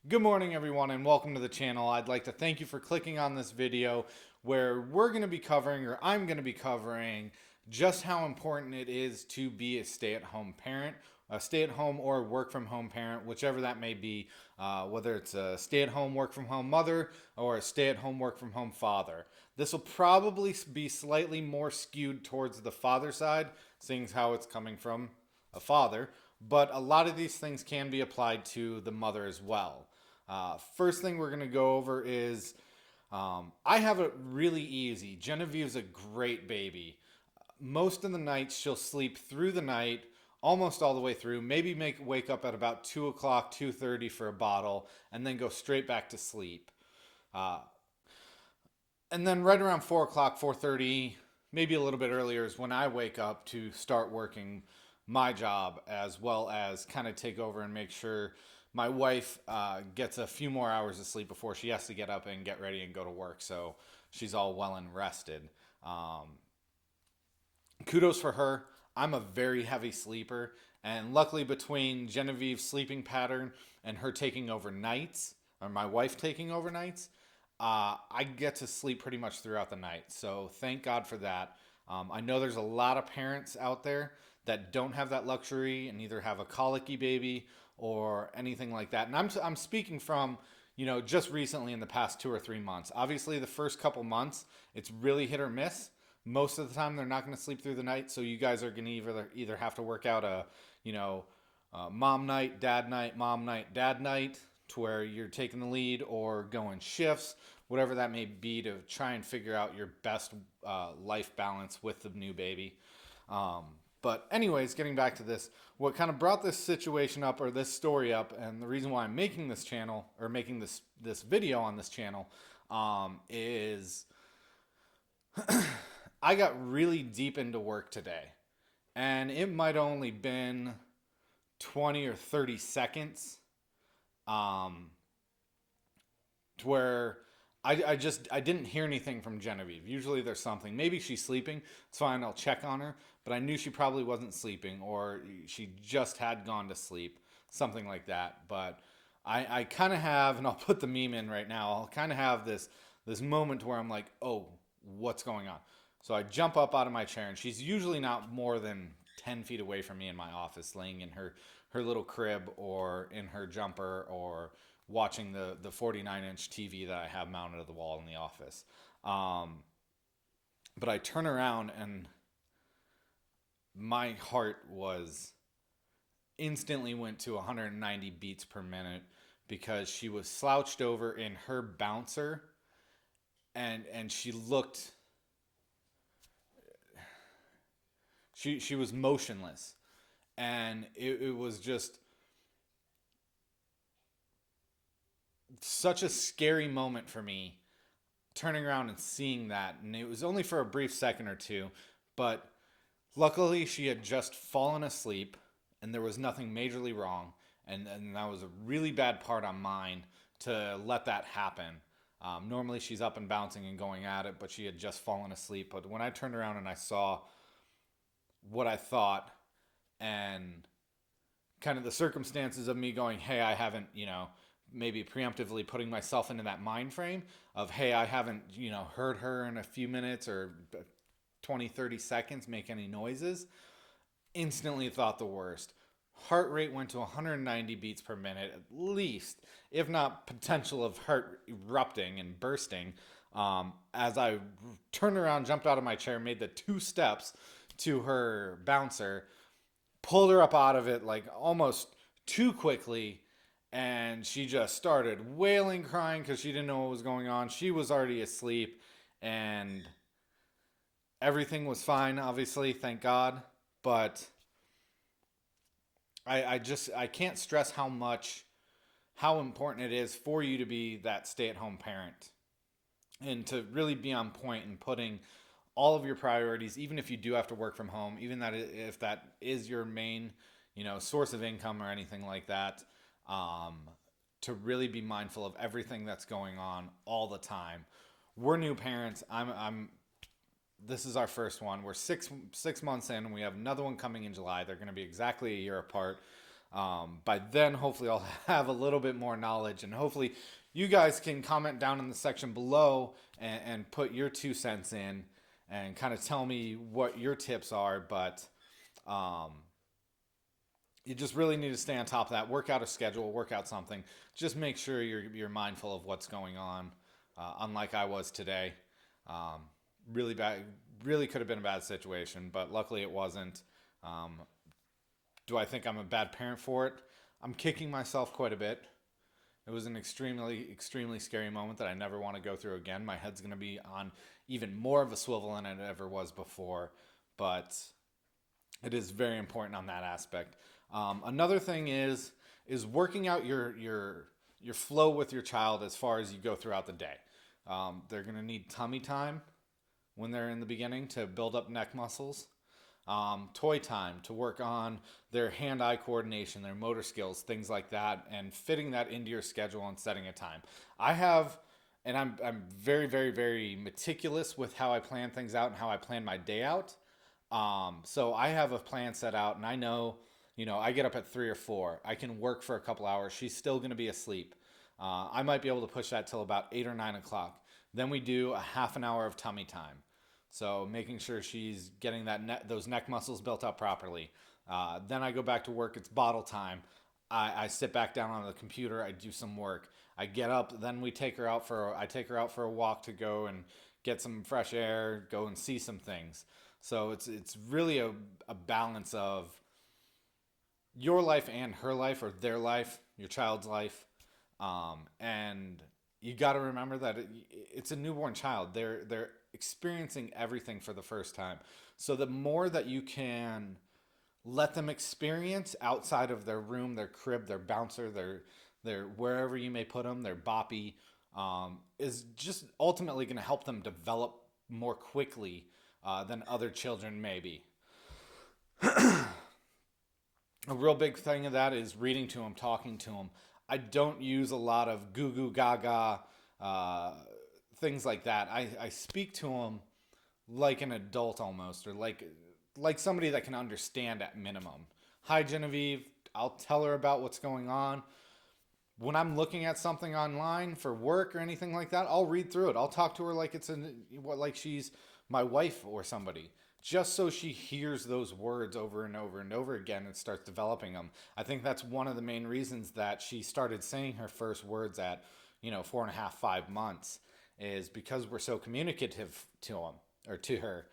Good morning, everyone, and welcome to the channel. I'd like to thank you for clicking on this video where we're going to be covering, or I'm going to be covering, just how important it is to be a stay-at-home parent, a stay-at-home or work-from-home parent, whichever that may be, whether it's a stay-at-home work-from-home mother or a stay-at-home work-from-home father. This will probably be slightly more skewed towards the father side, seeing as how it's coming from a father, but a lot of these things can be applied to the mother as well. First thing we're going to go over is I have it really easy. Genevieve's a great baby. Most of the nights she'll sleep through the night, almost all the way through. Maybe wake up at about 2 o'clock, 2:30 for a bottle, and then go straight back to sleep. Uh, and then right around 4 o'clock, 4:30, maybe a little bit earlier is when I wake up to start working my job, as well as kind of take over and make sure my wife gets a few more hours of sleep before she has to get up and get ready and go to work, so she's all well and rested. Um, Kudos for her. I'm a very heavy sleeper, and luckily between Genevieve's sleeping pattern and her taking over nights, or my wife taking over nights, I get to sleep pretty much throughout the night. So thank God for that. I know there's a lot of parents out there that don't have that luxury and either have a colicky baby or anything like that. And I'm speaking from, just recently in the past 2 or 3 months. Obviously, the first couple months, it's really hit or miss. Most of the time, they're not going to sleep through the night. So you guys are going to either have to work out a, mom night, mom night, dad night, to where you're taking the lead or going shifts, whatever that may be, to try and figure out your best life balance with the new baby. Um, but anyways, getting back to this, what kind of brought this situation up, or this story up, and the reason why I'm making this channel, or making this video on this channel, is I got really deep into work today, and it might only been 20 or 30 seconds, um, to where I didn't hear anything from Genevieve. Usually there's something. Maybe she's sleeping. It's fine. I'll check on her. But I knew she probably wasn't sleeping, or she just had gone to sleep, something like that. But I kind of have, and I'll put the meme in right now. I'll kind of have this moment where I'm like, oh, what's going on? So I jump up out of my chair, and she's usually not more than 10 feet away from me in my office, laying in her little crib or in her jumper, or watching the 49-inch TV that I have mounted to the wall in the office. Um, but I turn around, and my heart was instantly went to 190 beats per minute, because she was slouched over in her bouncer, and she was motionless, and it was just such a scary moment for me, turning around and seeing that. And it was only for a brief second or two, but luckily she had just fallen asleep and there was nothing majorly wrong. And that was a really bad part on mine, to let that happen. Normally she's up and bouncing and going at it, but she had just fallen asleep. But when I turned around and I saw what I thought, and kind of the circumstances of me going, hey, I haven't, maybe preemptively putting myself into that mind frame of, hey, I haven't, heard her in a few minutes or 20, 30 seconds make any noises, instantly thought the worst. Heart rate went to 190 beats per minute, at least, if not potential of heart erupting and bursting. As I turned around, jumped out of my chair, made the 2 steps to her bouncer, pulled her up out of it like almost too quickly, and she just started wailing, crying, because she didn't know what was going on. She was already asleep, and everything was fine, obviously, thank God. But I can't stress how important it is for you to be that stay-at-home parent, and to really be on point and putting all of your priorities, even if you do have to work from home, even that if that is your main, source of income or anything like that, um, to really be mindful of everything that's going on all the time. We're new parents. I'm. This is our first one. We're six months in, and we have another one coming in July. They're going to be exactly a year apart. By then, hopefully, I'll have a little bit more knowledge, and hopefully, you guys can comment down in the section below and put your 2 cents in and kind of tell me what your tips are. But um, you just really need to stay on top of that. Work out a schedule, work out something. Just make sure you're mindful of what's going on. Unlike I was today, um, really bad, really could have been a bad situation, but luckily it wasn't. Um, do I think I'm a bad parent for it? I'm kicking myself quite a bit. It was an extremely scary moment that I never want to go through again. My head's going to be on even more of a swivel than it ever was before, but it is very important on that aspect. Another thing is working out your flow with your child as far as you go throughout the day. They're going to need tummy time when they're in the beginning to build up neck muscles. Toy time to work on their hand-eye coordination, their motor skills, things like that, and fitting that into your schedule and setting a time. I'm very, very, very meticulous with how I plan things out and how I plan my day out. So I have a plan set out, and I know, I get up at 3 or 4. I can work for a couple hours. She's still going to be asleep. I might be able to push that till about 8 or 9 o'clock. Then we do a half an hour of tummy time. So making sure she's getting those neck muscles built up properly. Then I go back to work. It's bottle time. I sit back down on the computer. I do some work. I get up. Then I take her out for a walk to go and get some fresh air, go and see some things. So it's really a balance of your life and her life, or their life, your child's life. And you got to remember that it's a newborn child. They're experiencing everything for the first time. So the more that you can let them experience outside of their room, their crib, their bouncer, their wherever you may put them, their boppy, is just ultimately going to help them develop more quickly than other children maybe. A real big thing of that is reading to them, talking to them. I don't use a lot of goo goo gaga things like that. I speak to them like an adult almost, or like somebody that can understand at minimum. Hi, Genevieve. I'll tell her about what's going on. When I'm looking at something online for work or anything like that, I'll read through it. I'll talk to her like she's my wife or somebody, just so she hears those words over and over and over again and starts developing them. I think that's one of the main reasons that she started saying her first words at 4.5, 5 months, is because we're so communicative to him, or to her.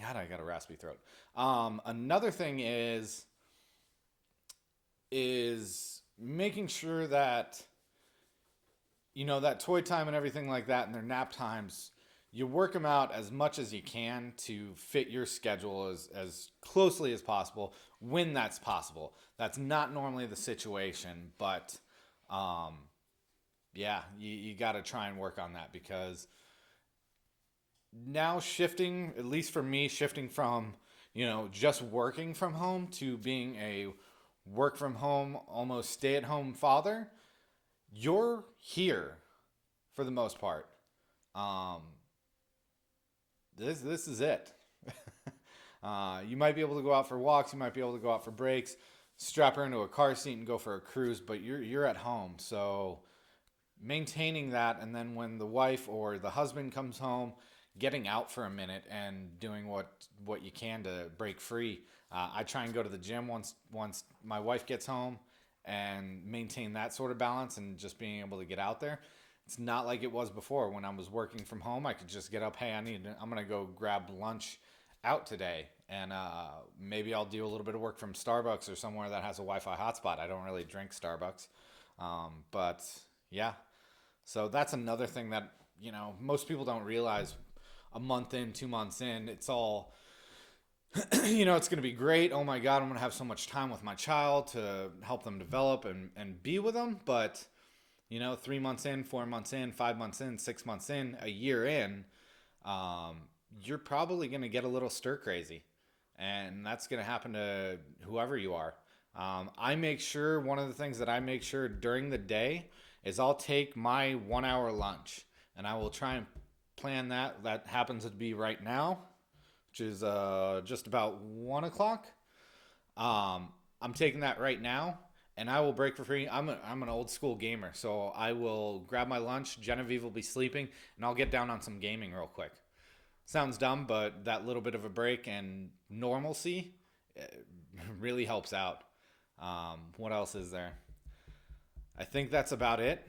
God, I got a raspy throat. Another thing is making sure that that toy time and everything like that, and their nap times, you work them out as much as you can to fit your schedule as closely as possible when that's possible. That's not normally the situation, but yeah, you got to try and work on that, because now shifting, at least for me, shifting from, just working from home to being a work from home, almost stay at home father, you're here for the most part. This is it. You might be able to go out for walks. You might be able to go out for breaks, strap her into a car seat and go for a cruise, but you're at home. So maintaining that, and then when the wife or the husband comes home, getting out for a minute and doing what you can to break free. I try and go to the gym once my wife gets home, and maintain that sort of balance and just being able to get out there. It's not like it was before when I was working from home. I could just get up. Hey, I'm going to go grab lunch out today. And maybe I'll do a little bit of work from Starbucks or somewhere that has a Wi-Fi hotspot. I don't really drink Starbucks. But yeah, so that's another thing that, most people don't realize. A month in, 2 months in, it's all, it's going to be great. Oh my God, I'm going to have so much time with my child to help them develop and be with them. But 3 months in, 4 months in, 5 months in, 6 months in, a year in, you're probably going to get a little stir crazy. And that's going to happen to whoever you are. I make sure, one of the things that I make sure during the day is I'll take my 1 hour lunch, and I will try and plan that. That happens to be right now, which is just about 1 o'clock. I'm taking that right now, and I will break for free. I'm an old school gamer, so I will grab my lunch. Genevieve will be sleeping, and I'll get down on some gaming real quick. Sounds dumb, but that little bit of a break and normalcy really helps out. What else is there? I think that's about it.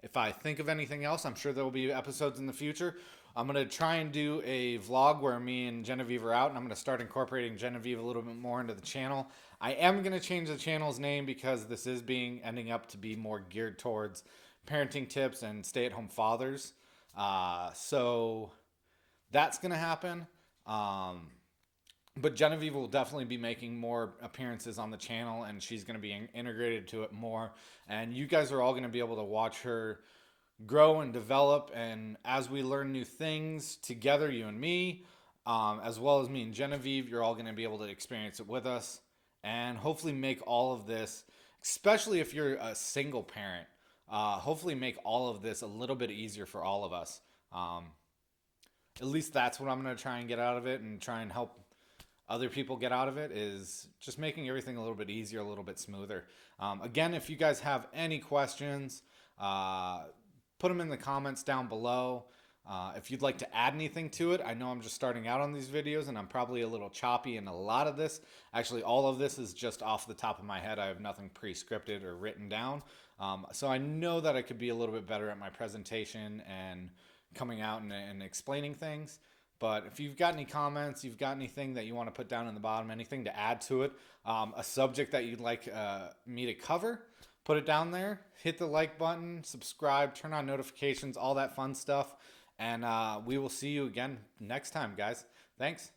If I think of anything else, I'm sure there will be episodes in the future. I'm going to try and do a vlog where me and Genevieve are out, and I'm going to start incorporating Genevieve a little bit more into the channel. I am going to change the channel's name because this is ending up to be more geared towards parenting tips and stay-at-home fathers. So that's going to happen. But Genevieve will definitely be making more appearances on the channel, and she's going to be integrated to it more. And you guys are all going to be able to watch her grow and develop. And as we learn new things together, you and me, as well as me and Genevieve, you're all going to be able to experience it with us and hopefully make all of this, especially if you're a single parent, hopefully make all of this a little bit easier for all of us. At least that's what I'm going to try and get out of it, and try and help other people get out of it, is just making everything a little bit easier, a little bit smoother. Again, if you guys have any questions, put them in the comments down below. If you'd like to add anything to it, I know I'm just starting out on these videos and I'm probably a little choppy in a lot of this. Actually, all of this is just off the top of my head. I have nothing pre-scripted or written down. So I know that I could be a little bit better at my presentation and coming out and explaining things. But if you've got any comments, you've got anything that you want to put down in the bottom, anything to add to it, a subject that you'd like me to cover, put it down there. Hit the like button, subscribe, turn on notifications, all that fun stuff. And we will see you again next time, guys. Thanks.